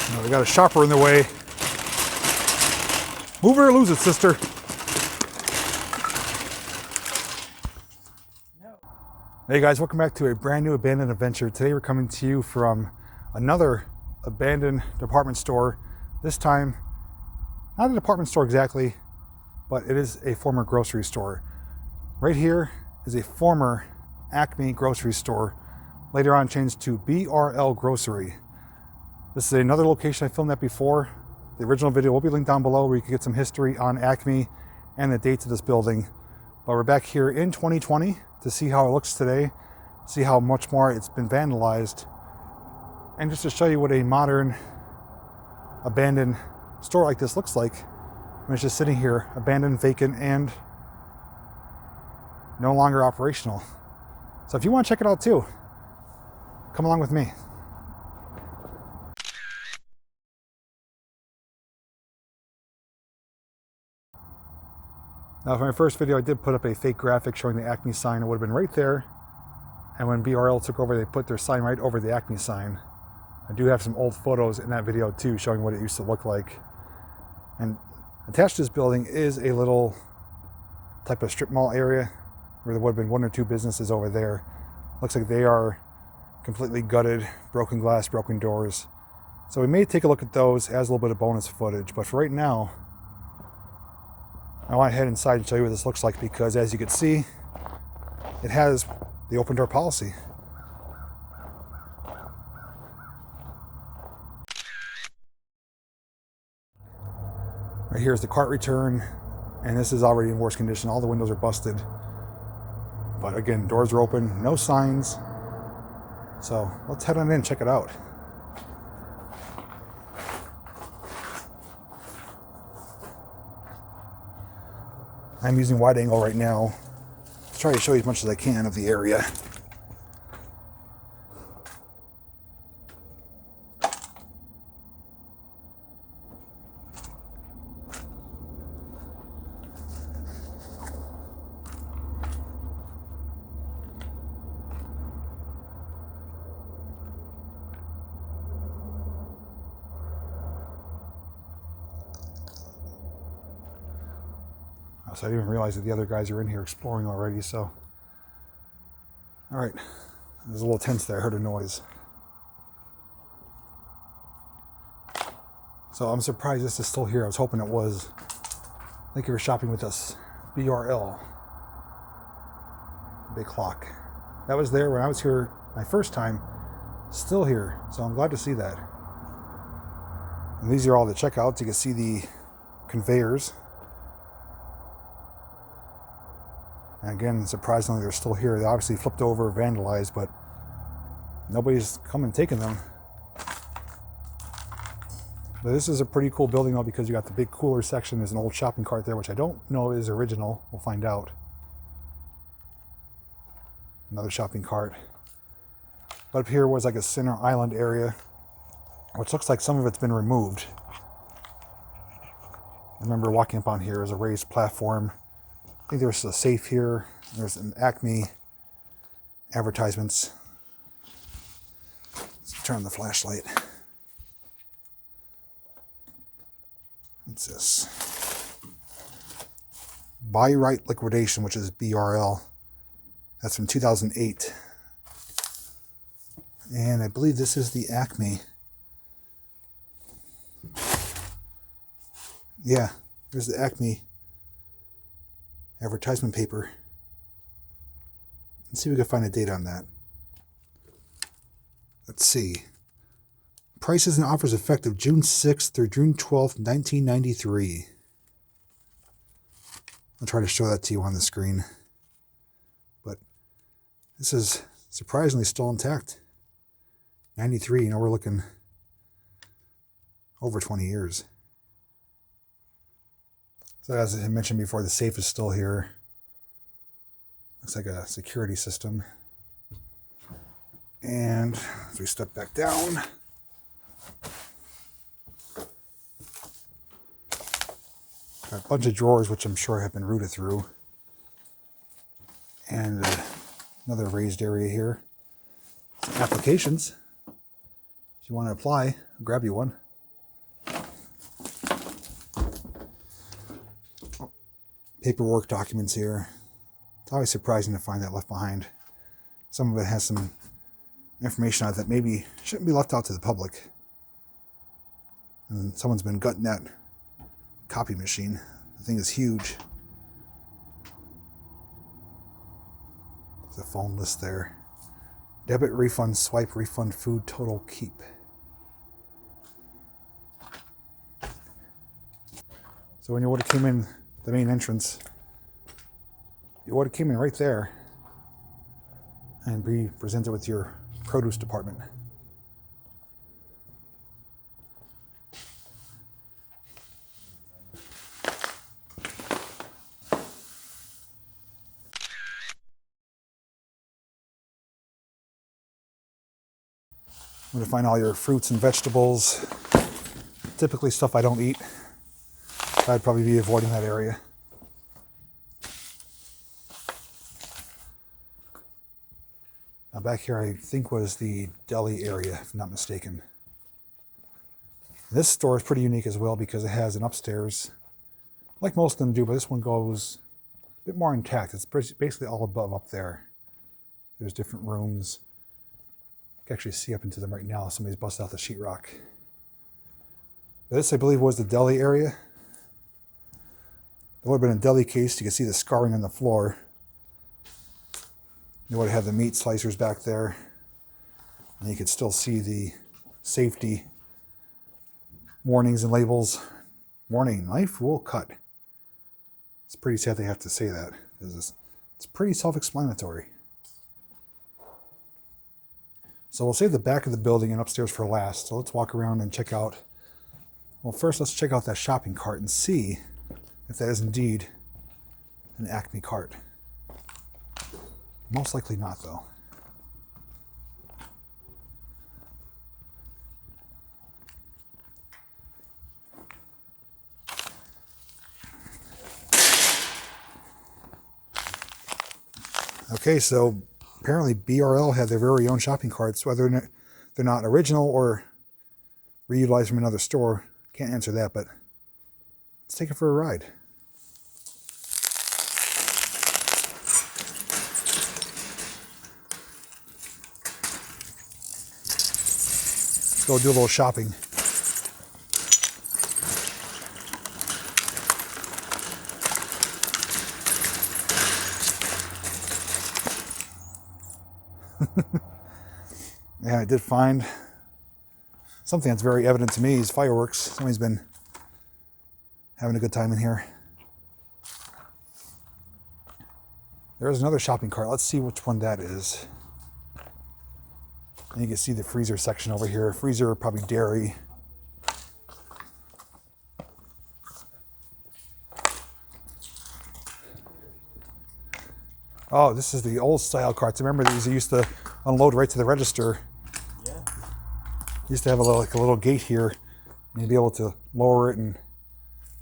We got a shopper in the way. Move it or lose it, sister. Hey guys, welcome back to a brand new abandoned adventure. Today we're coming to you from another abandoned department store. This time, not a department store exactly, but it is a former grocery store. Right here is a former Acme grocery store, later on changed to BRL Grocery. This is another location I filmed at before. The original video will be linked down below where you can get some history on Acme and the dates of this building. But we're back here in 2020 to see how it looks today, see how much more it's been vandalized, and just to show you what a modern abandoned store like this looks like when it's just sitting here, abandoned, vacant, and no longer operational. So if you want to check it out too, come along with me. Now, for my first video, I did put up a fake graphic showing the Acme sign. It would have been right there. And when BRL took over, they put their sign right over the Acme sign. I do have some old photos in that video too, showing what it used to look like. And attached to this building is a little type of strip mall area where there would have been one or two businesses over there. Looks like they are completely gutted, broken glass, broken doors. So we may take a look at those as a little bit of bonus footage. But for right now, I want to head inside and show you what this looks like, because as you can see, it has the open door policy. Right here is the cart return, and this is already in worse condition. All the windows are busted. But again, doors are open, no signs. So let's head on in and check it out. I'm using wide angle right now to try to show you as much as I can of the area. So I didn't even realize that the other guys are in here exploring already, so. All right, there's a little tense there, I heard a noise. So I'm surprised this is still here. I was hoping it was. Thank you for shopping with us. BRL. Big clock. That was there when I was here my first time. Still here, so I'm glad to see that. And these are all the checkouts. You can see the conveyors. And again, surprisingly, they're still here. They obviously flipped over, vandalized, but nobody's come and taken them. But this is a pretty cool building though, because you got the big cooler section. There's an old shopping cart there, which I don't know is original. We'll find out. Another shopping cart. But up here was like a center island area, which looks like some of it's been removed. I remember walking up on here as a raised platform. I think there's a safe here. There's an Acme advertisements. Let's turn on the flashlight. What's this? Buy Rite Liquidation, which is BRL. That's from 2008. And I believe this is the Acme. Yeah, there's the Acme advertisement paper. Let's see if we can find a date on that. Let's see. Prices and offers effective June 6th through June 12th, 1993. I'll try to show that to you on the screen. But this is surprisingly still intact. 93, you know, we're looking over 20 years. So as I mentioned before, the safe is still here. Looks like a security system. And as we step back down, got a bunch of drawers, which I'm sure have been rooted through. And another raised area here. Some applications. If you want to apply, I'll grab you one. paperwork, documents here. It's always surprising to find that left behind. Some of it has some information on it that maybe shouldn't be left out to the public. And someone's been gutting that copy machine. The thing is huge. There's a phone list there. Debit, refund, swipe, refund, food, total, keep. So when your order came in the main entrance, your order came in right there and be presented with your produce department. I'm going to find all your fruits and vegetables. Typically stuff I don't eat. I'd probably be avoiding that area. Now back here I think was the deli area, if I'm not mistaken. This store is pretty unique as well because it has an upstairs, like most of them do, but this one goes a bit more intact. It's basically all above up there. There's different rooms. You can actually see up into them right now. Somebody's busted out the sheetrock. This, I believe, was the deli area. There would have been a deli case. You can see the scarring on the floor. You would have had the meat slicers back there. And you could still see the safety warnings and labels. Warning, knife will cut. It's pretty sad they have to say that. It's pretty self-explanatory. So we'll save the back of the building and upstairs for last. So let's walk around and check out. Well, first let's check out that shopping cart and see if that is indeed an Acme cart. Most likely not, though. Okay, so apparently BRL had their very own shopping carts, whether they're not original or reutilized from another store. Can't answer that, but let's take it for a ride. Let's go do a little shopping. Yeah, I did find something that's very evident to me is fireworks. Somebody's been having a good time in here. There's another shopping cart. Let's see which one that is. And you can see the freezer section over here. Freezer, probably dairy. Oh, this is the old style carts. Remember these? They used to unload right to the register. Yeah. Used to have a little gate here, and you'd be able to lower it, and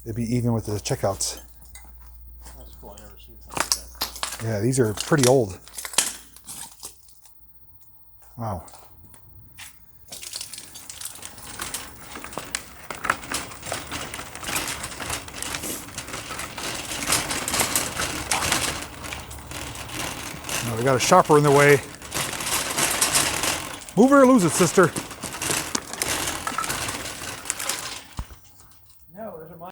it'd be even with the checkouts. That's cool. I never seen something like that. Yeah, these are pretty old. Wow. We got a shopper in the way. Move it or lose it, sister. No, those are mine.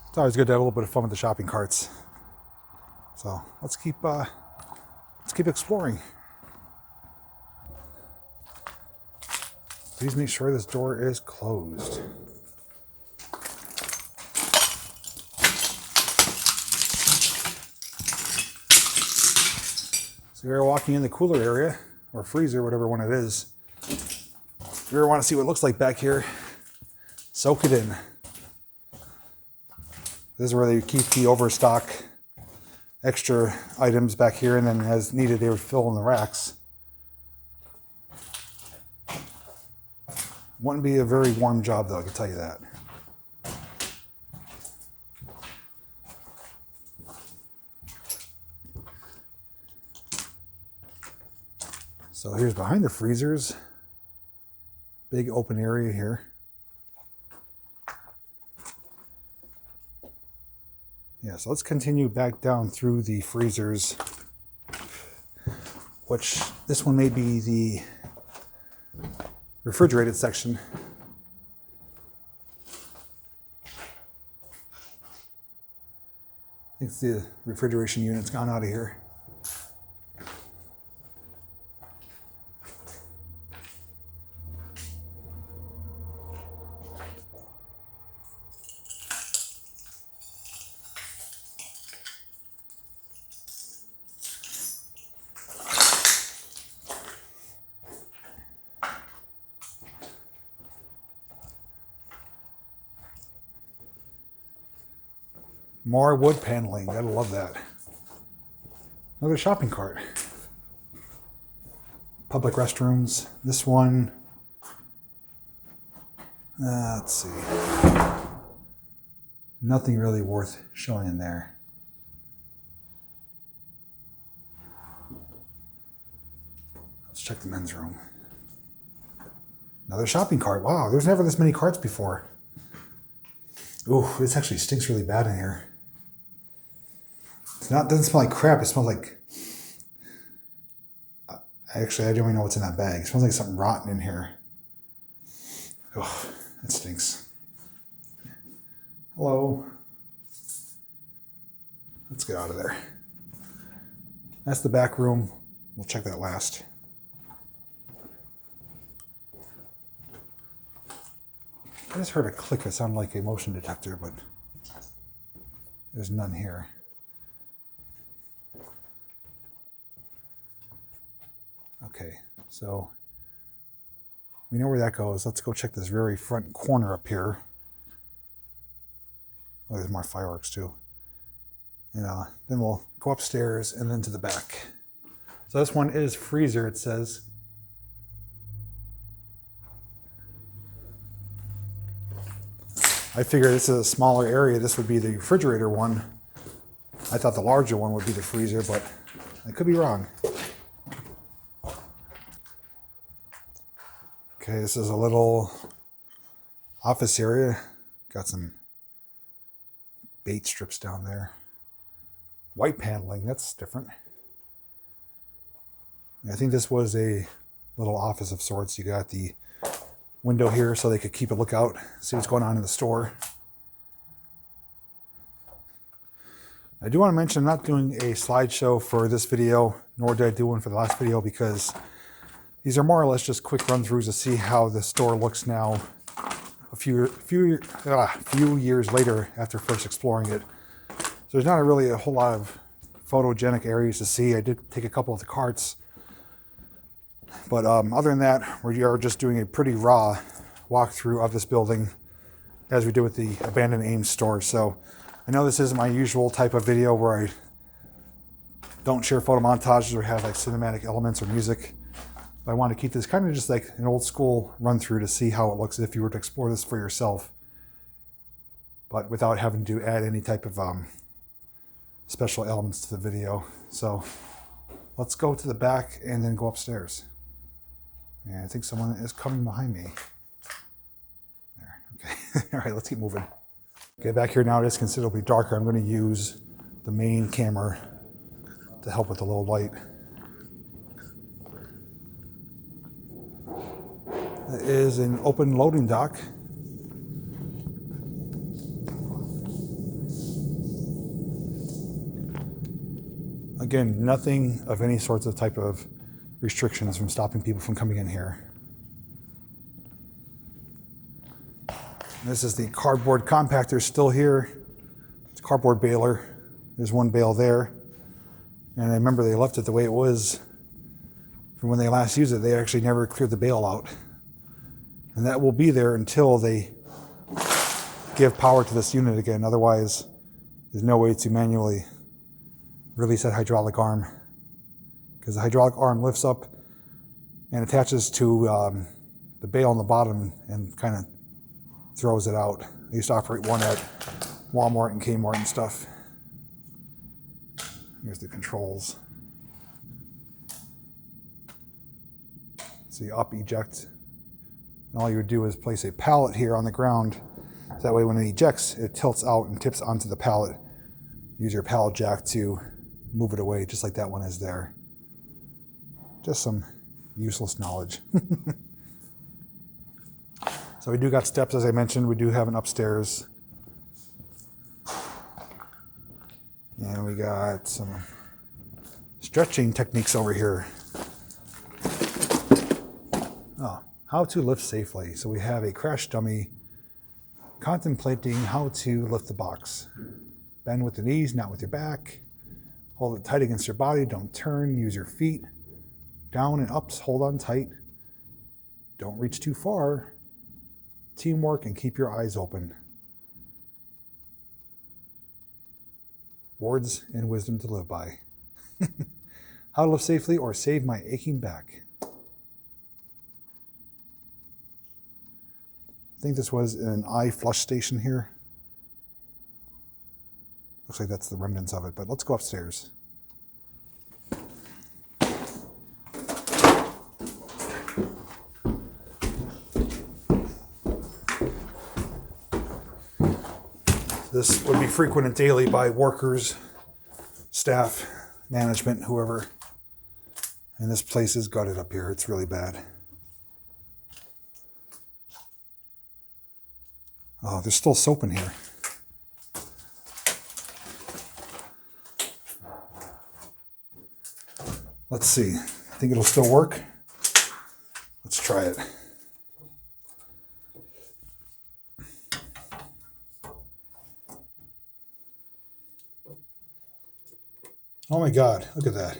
It's always good to have a little bit of fun with the shopping carts. So let's keep exploring. Please make sure this door is closed. So you're walking in the cooler area, or freezer, whatever one it is. If you ever want to see what it looks like back here, soak it in. This is where they keep the overstock extra items back here, and then as needed they would fill in the racks. Wouldn't be a very warm job though, I can tell you that. So here's behind the freezers. Big open area here. Yeah, so let's continue back down through the freezers, which this one may be the refrigerated section. I think the refrigeration unit's gone out of here. More wood paneling, gotta love that. Another shopping cart. Public restrooms. This one, let's see. Nothing really worth showing in there. Let's check the men's room. Another shopping cart. Wow, there's never this many carts before. Ooh, this actually stinks really bad in here. It doesn't smell like crap, it smells like... Actually, I don't even know what's in that bag. It smells like something rotten in here. Ugh, that stinks. Hello. Let's get out of there. That's the back room. We'll check that last. I just heard a click that sounded like a motion detector, but there's none here. Okay, so we know where that goes. Let's go check this very front corner up here. Oh, there's more fireworks too. And then we'll go upstairs and then to the back. So this one is freezer, it says. I figure this is a smaller area. This would be the refrigerator one. I thought the larger one would be the freezer, but I could be wrong. Okay, this is a little office area. Got some bait strips down there. White paneling, that's different. I think this was a little office of sorts. You got the window here so they could keep a lookout, see what's going on in the store. I do want to mention I'm not doing a slideshow for this video, nor did I do one for the last video, because these are more or less just quick run-throughs to see how the store looks now a few years later after first exploring it. So there's not really a whole lot of photogenic areas to see. I did take a couple of the carts. But other than that, we are just doing a pretty raw walkthrough of this building as we did with the Abandoned Ames store. So I know this isn't my usual type of video where I don't share photo montages or have like cinematic elements or music. But I want to keep this kind of just like an old school run through to see how it looks if you were to explore this for yourself, but without having to add any type of special elements to the video. So let's go to the back and then go upstairs. And I think someone is coming behind me. There, okay. All right, let's keep moving. Okay, back here now it is considerably darker. I'm going to use the main camera to help with the low light. That is an open loading dock. Again, nothing of any sorts of type of restrictions from stopping people from coming in here. This is the cardboard compactor still here. It's a cardboard baler. There's one bale there. And I remember they left it the way it was from when they last used it. They actually never cleared the bale out. And that will be there until they give power to this unit again. Otherwise, there's no way to manually release that hydraulic arm, because the hydraulic arm lifts up and attaches to the bale on the bottom and kind of throws it out. I used to operate one at Walmart and Kmart and stuff. Here's the controls. So you up eject. And all you would do is place a pallet here on the ground. So that way when it ejects, it tilts out and tips onto the pallet. Use your pallet jack to move it away, just like that one is there. Just some useless knowledge. So we do got steps, as I mentioned. We do have an upstairs. And we got some stretching techniques over here. Oh, how to lift safely. So we have a crash dummy contemplating how to lift the box. Bend with the knees, not with your back. Hold it tight against your body. Don't turn. Use your feet. Down and ups. Hold on tight. Don't reach too far. Teamwork and keep your eyes open. Words and wisdom to live by. How to live safely or save my aching back. I think this was an eye flush station here. Looks like that's the remnants of it, but let's go upstairs. This would be frequented daily by workers, staff, management, whoever. And this place is gutted up here. It's really bad. Oh, there's still soap in here. Let's see. I think it'll still work. Let's try it. Oh my God, look at that.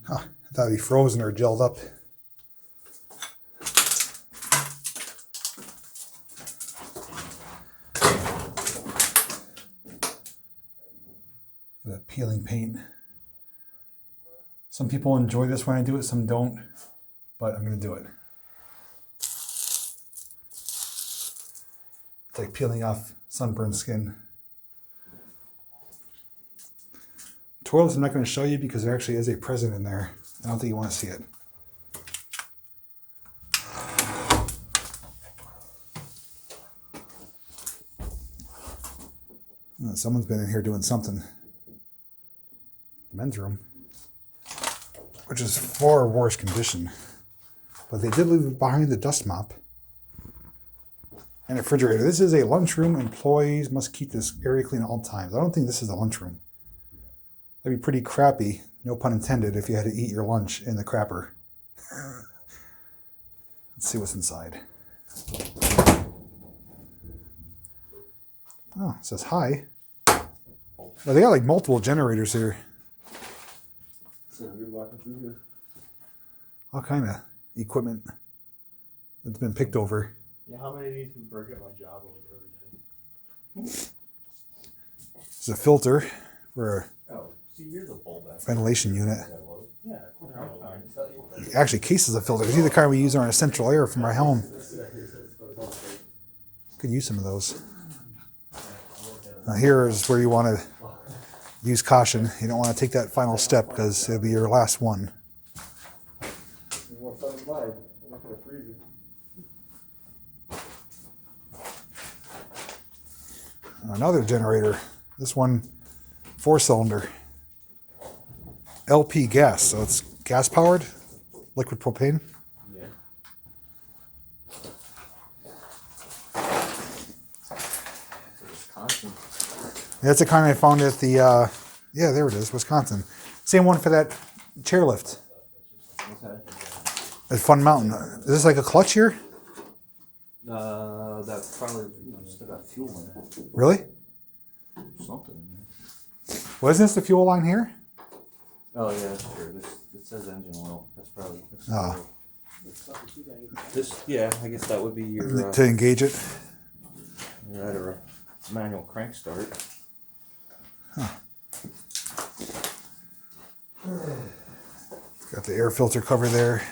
Huh, I thought it'd be frozen or gelled up. The peeling paint. Some people enjoy this when I do it, some don't, but I'm going to do it. It's like peeling off sunburned skin. Toilets I'm not going to show you because there actually is a present in there. I don't think you want to see it. Someone's been in here doing something. The men's room, which is far worse condition, but they did leave behind the dust mop and a refrigerator. This is a lunchroom. Employees must keep this area clean at all times. I don't think this is a lunchroom. That'd be pretty crappy, no pun intended, if you had to eat your lunch in the crapper. Let's see what's inside. Oh, it says hi. Oh, they got like multiple generators here. So you're walking through here? All kind of equipment that's been picked over. Yeah, how many of these would work at my job every day? There's a filter for Here's a bulb back. ventilation unit. Yeah, Actually, cases of filters. These are the kind we use on our central air from our helm. Could use some of those. Now here is where you want to use caution. You don't want to take that final step because it'll be your last one. Another generator. This one, 4-cylinder. LP gas, so it's gas powered, liquid propane. Yeah. Wisconsin. That's the kind I found at the, yeah, there it is, Wisconsin. Same one for that chairlift Okay. at Fun Mountain. Is this like a clutch here? That's probably still got fuel in it. Really? Something in there. Wasn't this the fuel line here? Oh yeah, sure. This says engine oil. That's probably. Ah. This, yeah, I guess that would be your. To engage it? Right, or a manual crank start. Huh. Got the air filter cover there.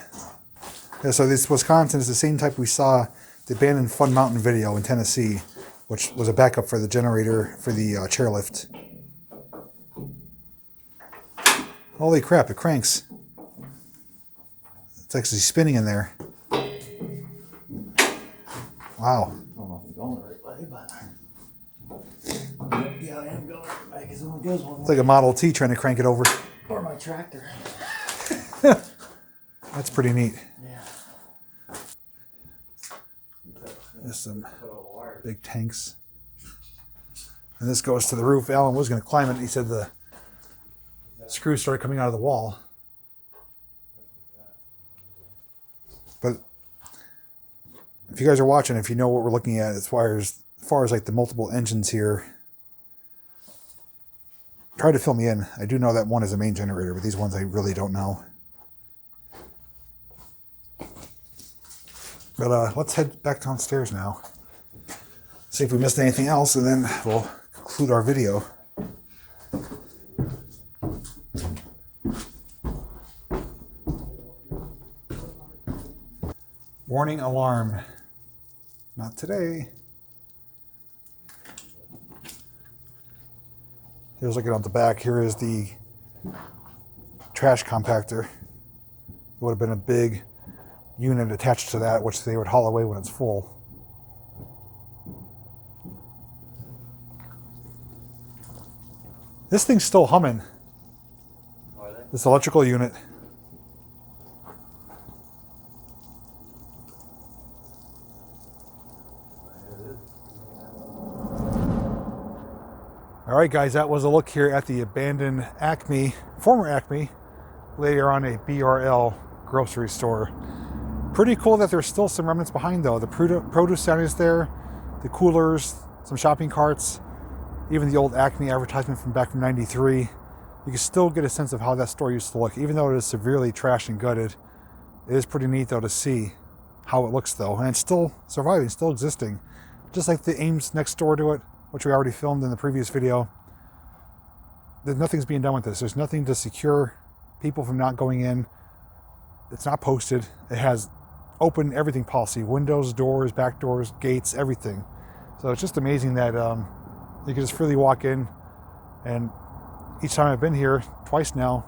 Yeah, so this Wisconsin is the same type we saw the abandoned Fun Mountain video in Tennessee, which was a backup for the generator for the chairlift. Holy crap, it cranks. It's actually spinning in there. Wow. I don't know if I'm going the right way, but yeah, I am going the right way because it only goes one way. It's like a Model T trying to crank it over. Or my tractor. That's pretty neat. Yeah. There's some big tanks. And this goes to the roof. Alan was going to climb it. He said the screws started coming out of the wall. But if you guys are watching, if you know what we're looking at as far as like the multiple engines here, try to fill me in. I do know that one is a main generator, but these ones I really don't know. But let's head back downstairs now. See if we missed anything else, and then we'll conclude our video. Warning alarm. Not today. Here's looking at the back. Here is the trash compactor. It would have been a big unit attached to that, which they would haul away when it's full. This thing's still humming. This electrical unit. All right, guys, that was a look here at the abandoned Acme, former Acme, later on a BRL grocery store. Pretty cool that there's still some remnants behind, though. The produce stand is there, the coolers, some shopping carts, even the old Acme advertisement from back from '93. You can still get a sense of how that store used to look, even though it is severely trashed and gutted. It is pretty neat, though, to see how it looks, though, and it's still surviving, still existing. Just like the Ames next door to it, which we already filmed in the previous video. Nothing's being done with this. There's nothing to secure people from not going in. It's not posted. It has open everything policy, windows, doors, back doors, gates, everything. So it's just amazing that you can just freely walk in, and each time I've been here, twice now,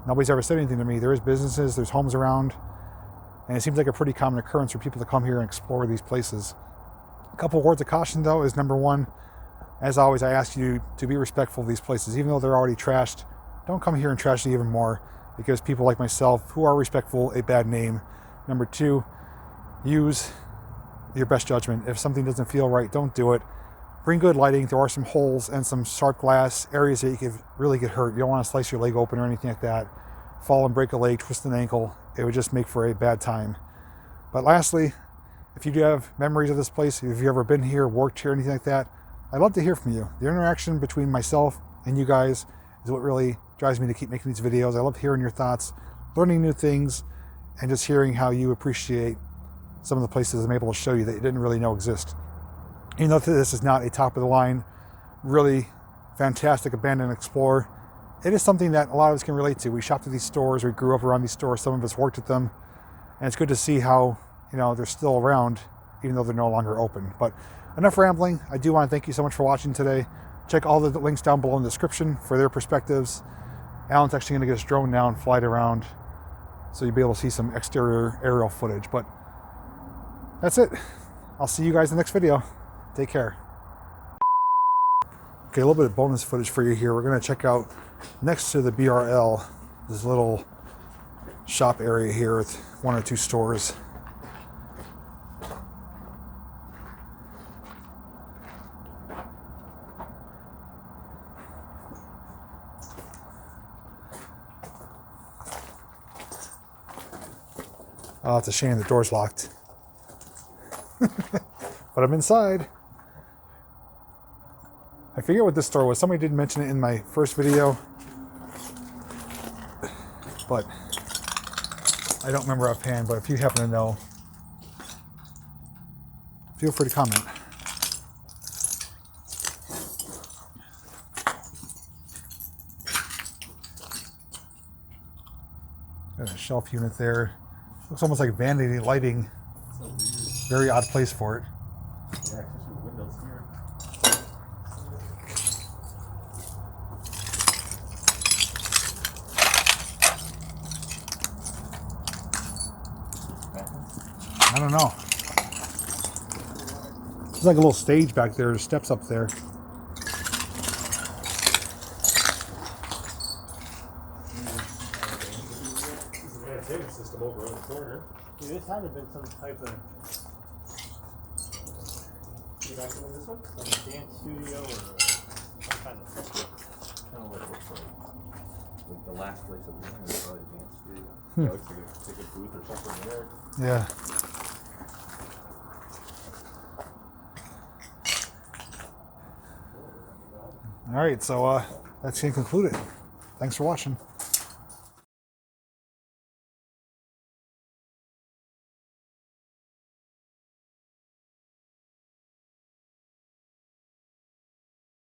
nobody's ever said anything to me. There is businesses, there's homes around, and it seems like a pretty common occurrence for people to come here and explore these places. A couple words of caution, though, is number one, as always, I ask you to be respectful of these places. Even though they're already trashed, don't come here and trash it even more. It gives people like myself, who are respectful, a bad name. Number two, use your best judgment. If something doesn't feel right, don't do it. Bring good lighting. There are some holes and some sharp glass areas that you could really get hurt. You don't want to slice your leg open or anything like that. Fall and break a leg, twist an ankle. It would just make for a bad time. But lastly, if you do have memories of this place, if you've ever been here, worked here, anything like that, I'd love to hear from you. The interaction between myself and you guys is what really drives me to keep making these videos. I love hearing your thoughts, learning new things, and just hearing how you appreciate some of the places I'm able to show you that you didn't really know exist. You know, this is not a top of the line, really fantastic abandoned explorer. It is something that a lot of us can relate to. We shopped at these stores, we grew up around these stores, some of us worked at them, and it's good to see how, you know, they're still around, even though they're no longer open. But enough rambling. I do want to thank you so much for watching today. Check all the links down below in the description for their perspectives. Alan's actually going to get his drone now and fly it around, so you'll be able to see some exterior aerial footage. But that's it. I'll see you guys in the next video. Take care. Okay, a little bit of bonus footage for you here. We're going to check out next to the BRL, this little shop area here with one or two stores. Oh, it's a shame the door's locked. But I'm inside. I forget what this store was. Somebody did mention it in my first video, but I don't remember offhand. But if you happen to know, feel free to comment. Got a shelf unit there. Looks almost like vanity lighting. Very odd place for it. Yeah, especially windows here. I don't know. There's like a little stage back there. There's steps up there. Entertainment system over in the corner. Yeah, this had to have been some type of You back in this one? like a dance studio or some kind of. Kind of what it looks like the last place that we went was probably a dance studio. Yeah, looks like a booth or something there. Yeah. All right, so that's going to conclude it. Thanks for watching.